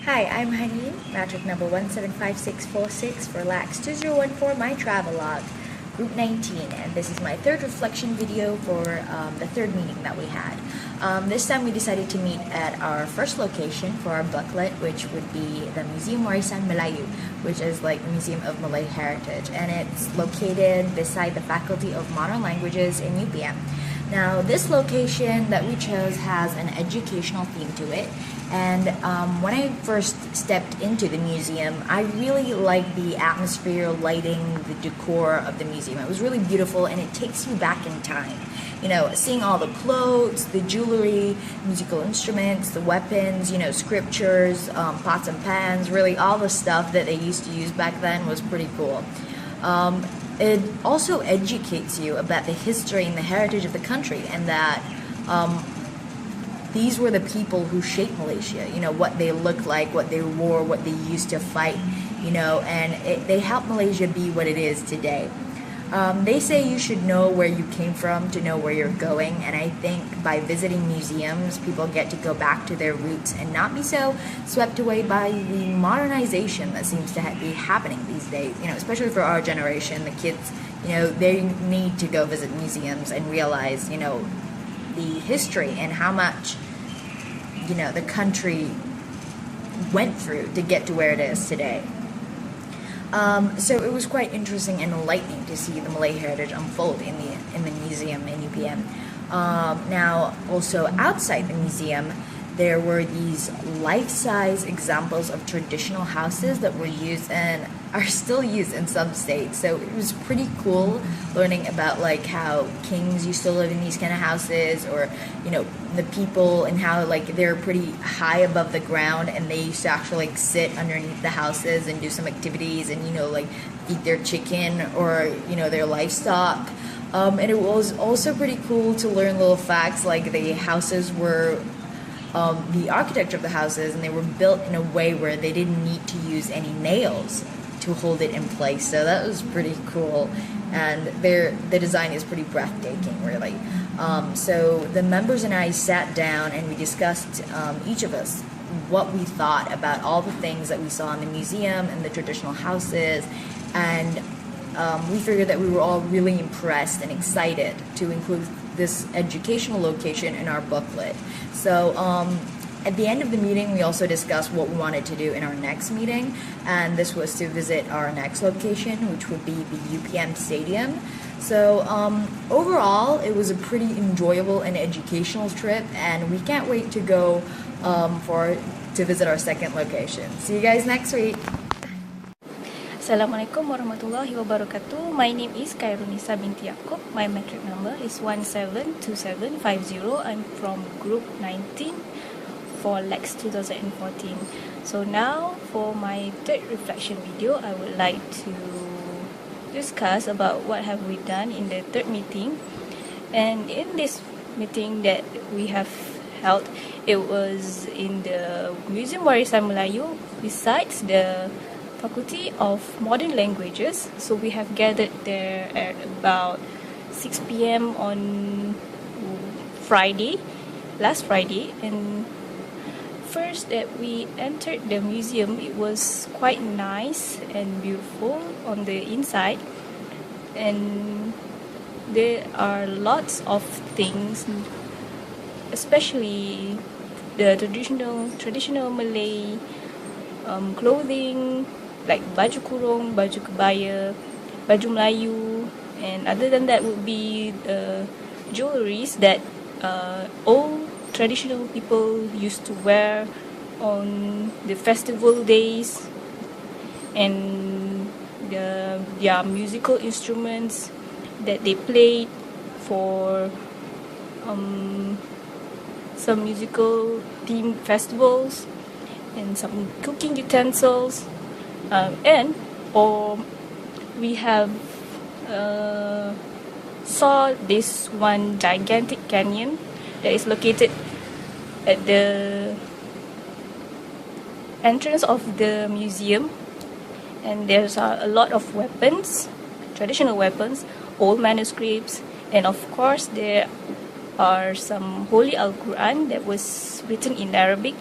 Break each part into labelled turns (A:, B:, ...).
A: Hi, I'm Honey, matric number 175646 for LAX 2014, my Travelogue, Group 19, and this is my third reflection video for the third meeting that we had. This time we decided to meet at our first location for our booklet, which would be the Museum Warisan Melayu, which is like the Museum of Malay Heritage, and it's located beside the Faculty of Modern Languages in UPM. Now, this location that we chose has an educational theme to it, and when I first stepped into the museum, I really liked the atmosphere, lighting, the decor of the museum. It was really beautiful, and it takes you back in time. You know, seeing all the clothes, the jewelry, musical instruments, the weapons, you know, scriptures, pots and pans, really all the stuff that they used to use back then was pretty cool. It also educates you about the history and the heritage of the country, and that these were the people who shaped Malaysia, you know, what they looked like, what they wore, what they used to fight, you know, and they helped Malaysia be what it is today. They say you should know where you came from to know where you're going, and I think by visiting museums, people get to go back to their roots and not be so swept away by the modernization that seems to be happening these days, you know, especially for our generation, the kids, you know, they need to go visit museums and realize, you know, the history and how much, you know, the country went through to get to where it is today. So it was quite interesting and enlightening to see the Malay heritage unfold in the museum in UPM. Now, also outside the museum, there were these life-size examples of traditional houses that were used and are still used in some states. So it was pretty cool learning about like how kings used to live in these kind of houses, or you know, the people, and how like they're pretty high above the ground and they used to actually like sit underneath the houses and do some activities and, you know, like eat their chicken or, you know, their livestock. And it was also pretty cool to learn little facts like the houses were the architecture of the houses, and they were built in a way where they didn't need to use any nails to hold it in place. So that was pretty cool, and the design is pretty breathtaking, really. So the members and I sat down and we discussed, each of us, what we thought about all the things that we saw in the museum and the traditional houses, and we figured that we were all really impressed and excited to include this educational location in our booklet. So at the end of the meeting, we also discussed what we wanted to do in our next meeting, and this was to visit our next location, which would be the UPM Stadium. So overall, it was a pretty enjoyable and educational trip, and we can't wait to go to visit our second location. See you guys next week.
B: Assalamualaikum warahmatullahi wabarakatuh. My name is Kairunisa binti Yaakob. My metric number is 172750. I'm from Group 19 for LAX 2014. So now for my third reflection video, I would like to discuss about what have we done in the third meeting. And in this meeting that we have held, it was in the Museum Warisan Melayu besides the Faculty of Modern Languages. So we have gathered there at about 6 p.m. on last Friday, and first that we entered the museum, it was quite nice and beautiful on the inside, and there are lots of things, especially the traditional Malay clothing, like baju kurung, baju kebaya, baju Melayu, and other than that would be jewelries that all traditional people used to wear on the festival days, and their musical instruments that they played for some musical themed festivals, and some cooking utensils, we have saw this one gigantic canyon that is located at the entrance of the museum, and there's a lot of weapons, traditional weapons, old manuscripts, and of course there are some Holy Al-Quran that was written in Arabic,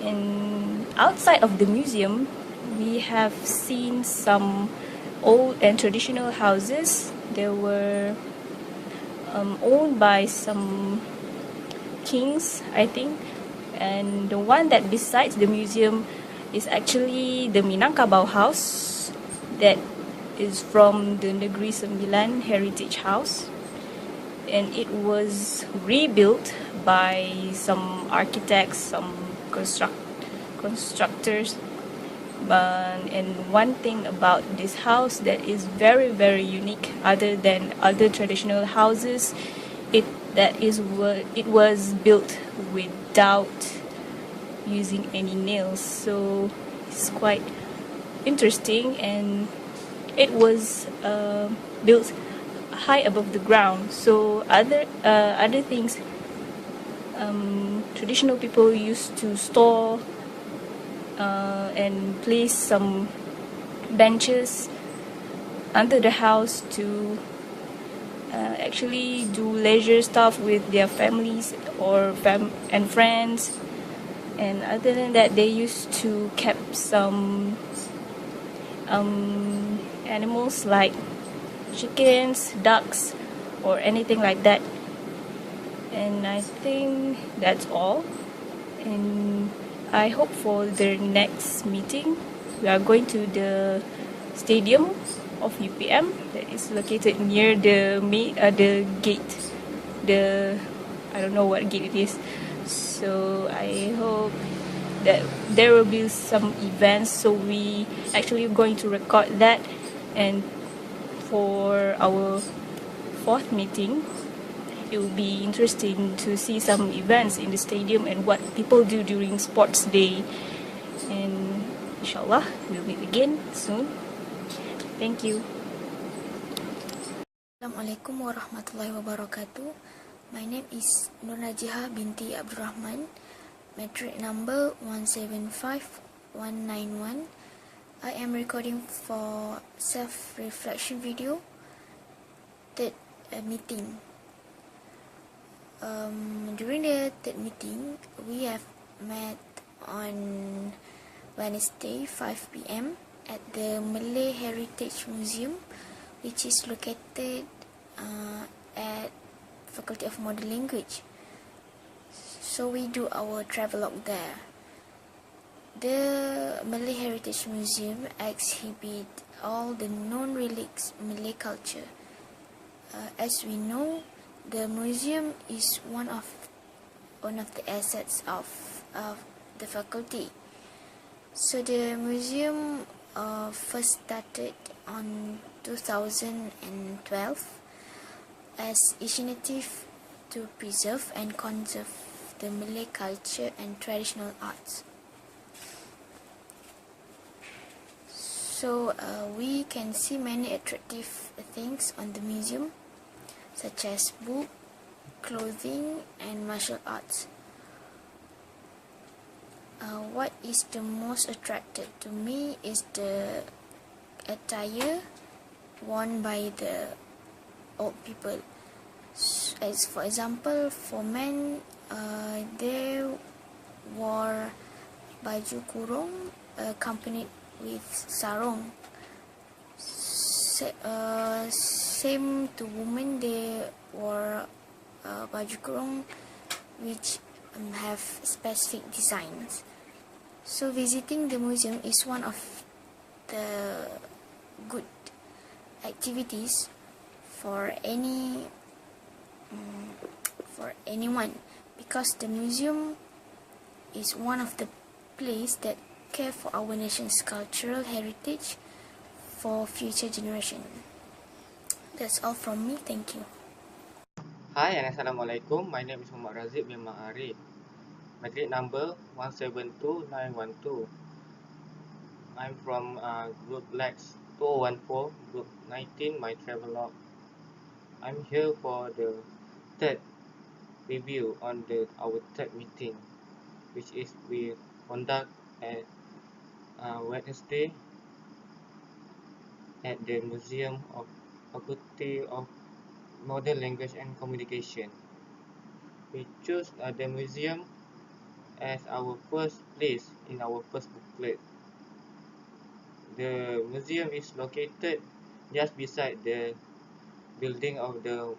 B: And outside of the museum, we have seen some old and traditional houses. They were owned by some kings, I think. And the one that besides the museum is actually the Minangkabau house that is from the Negeri Sembilan Heritage House. And it was rebuilt by some architects, some constructors. And one thing about this house that is very very unique, other than other traditional houses, it was built without using any nails. So it's quite interesting, and it was built high above the ground. So other things, traditional people used to store and place some benches under the house to actually do leisure stuff with their families or and friends. And other than that, they used to keep some animals like chickens, ducks, or anything like that. And I think that's all. And I hope for the next meeting, we are going to the stadium of UPM that is located near the gate. I don't know what gate it is. So I hope that there will be some events. So we actually going to record that, and for our fourth meeting, it will be interesting to see some events in the stadium and what people do during sports day. And inshallah, we'll meet again soon. Thank you.
C: Assalamualaikum warahmatullahi wabarakatuh. My name is Nur Najiha binti Abdurrahman, metric number 175191. I am recording for self-reflection video, third meeting. During the third meeting, we have met on Wednesday 5 p.m. at the Malay Heritage Museum, which is located at Faculty of Modern Language. So we do our travelogue there. The Malay Heritage Museum exhibit all the known relics Malay culture. As we know, the museum is one of the assets of the faculty. So the museum first started on 2012 as initiative to preserve and conserve the Malay culture and traditional arts. So we can see many attractive things on the museum, such as book, clothing, and martial arts. What is the most attractive to me is the attire worn by the old people. As for example, for men, they wore baju kurung accompanied with sarong. Same to women, they wore baju kurung which have specific designs. So visiting the museum is one of the good activities for anyone, because the museum is one of the place that care for our nation's cultural heritage for future generation. That's all from me. Thank you.
D: Hi and Assalamualaikum. My name is Muhammad Razif bin Ma'arif. Matric number 172912. I'm from group Lex 2014, group 19, my Travelogue. I'm here for the third review on our third meeting, which is we conduct at Wednesday at the Museum of Faculty of Modern Language and Communication. We chose the museum as our first place in our first booklet. The museum is located just beside the building of the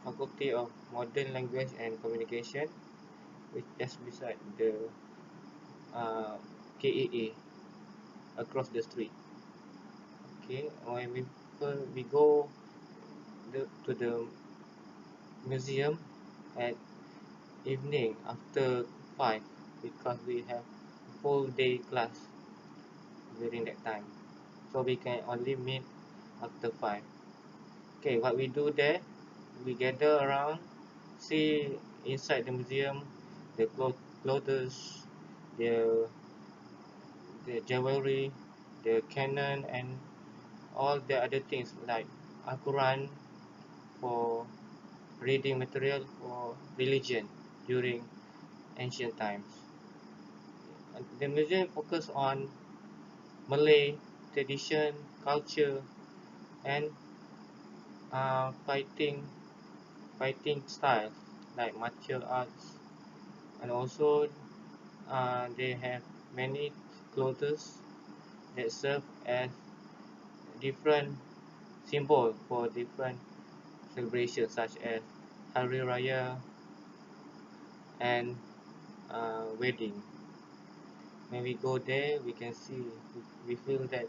D: Faculty of Modern Language and Communication, which just beside the KAA across the street. Okay, when we go to the museum at evening after 5 because we have full day class during that time, so we can only meet after 5. Okay, what we do there, we gather around, see inside the museum the clothes, the jewelry, the cannon, and all the other things like Al-Quran for reading material for religion during ancient times. The museum focus on Malay tradition, culture, and fighting styles like martial arts, and also they have many clothes that serve as different symbol for different celebrations such as Hari Raya and wedding. When we go there, we can see, we feel that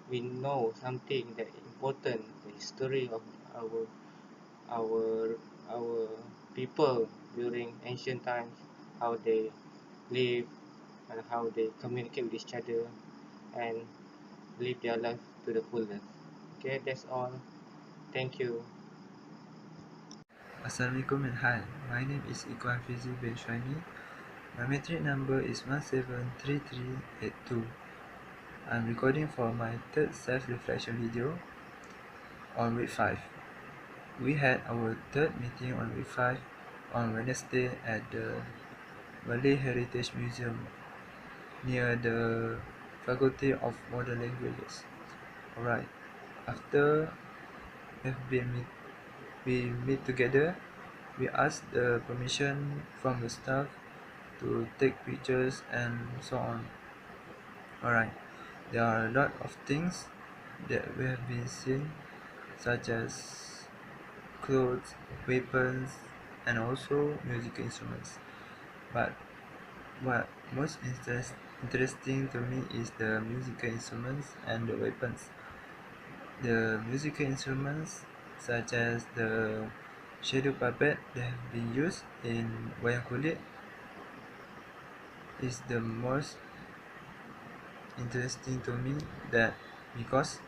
D: we know something that important, the history of our our our people during ancient times, how they live and how they communicate with each other and live their life to the fullest. Okay, that's all. Thank you.
E: Assalamualaikum and hi, my name is Iqwan Fizi bin Shani. My metric number is 173382. I'm recording for my third self-reflection video on week 5. We had our third meeting on week 5 on Wednesday at the Malay Heritage Museum near the Faculty of Modern Languages. Alright, after we meet together, we asked the permission from the staff to take pictures and so on. Alright, there are a lot of things that we have been seen, such as clothes, weapons, and also musical instruments. But what most interesting to me is the musical instruments and the weapons. The musical instruments, such as the shadow puppet that have been used in wayang kulit, is the most interesting to me, that because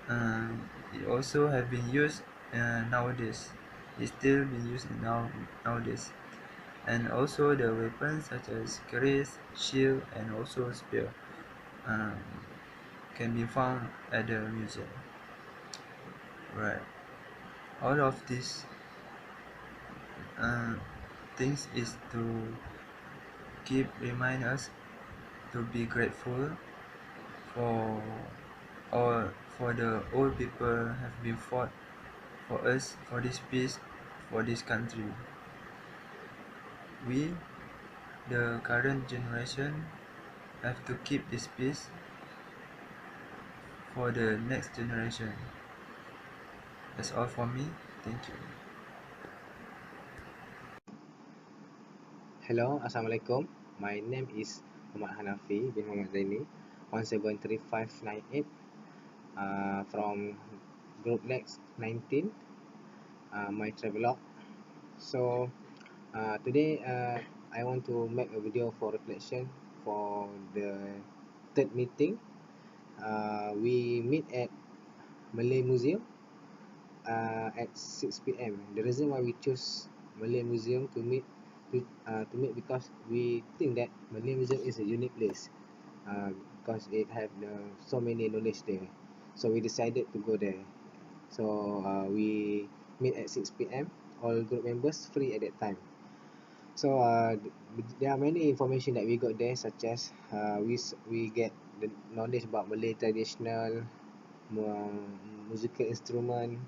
E: it also have been used nowadays. It's still being used nowadays. And also the weapons such as keris, shield, and also spear um, can be found at the museum. Right. All of these uh, things is to remind us to be grateful for all, for the old people have been fought for us, for this peace, for this country. We, the current generation, have to keep this peace for the next generation. That's all for me. Thank you.
F: Hello, Assalamualaikum. My name is Muhammad Hanafi bin Muhammad Zaini, 173598, from Group Lex 19, my Travelogue. So, today I want to make a video for reflection for the third meeting. We meet at Malay Museum at 6 p.m. The reason why we choose Malay Museum to meet because we think that Malay Museum is a unique place, because it have so many knowledge there. So we decided to go there. So we meet at 6 p.m. All group members free at that time. So there are many information that we got there, such as we get the knowledge about Malay traditional musical instrument,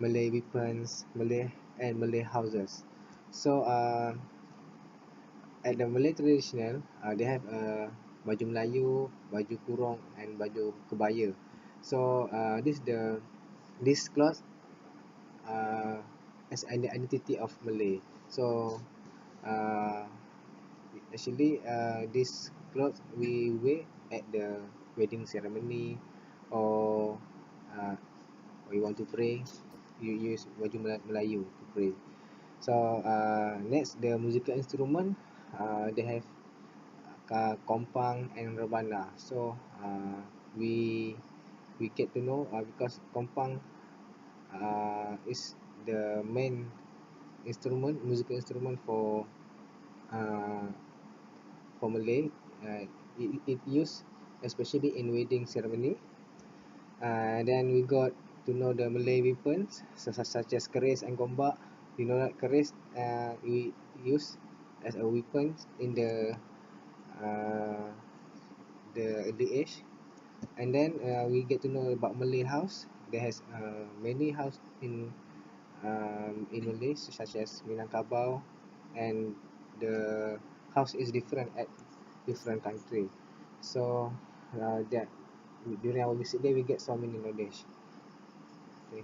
F: Malay weapons, Malay houses. So at the Malay traditional, they have baju Melayu, baju kurung, and baju kebaya. So this cloth uh, as an identity of Malay. So uh, actually this clothes we wear at the wedding ceremony, or uh, or you want to pray, you use baju Melayu to pray. So next, the musical instrument, they have kompang and rebana. So we we get to know because kompang is the main instrument, musical instrument uh, for Malay. It used especially in wedding ceremony. Then we got to know the Malay weapons such as keris and gombak. You know that keris we use as a weapon in uh, the early age. And then we get to know about Malay house. There has many house in Malay such as Minangkabau, and the house is different at different country. So that during our visit there we get so many knowledge. Okay.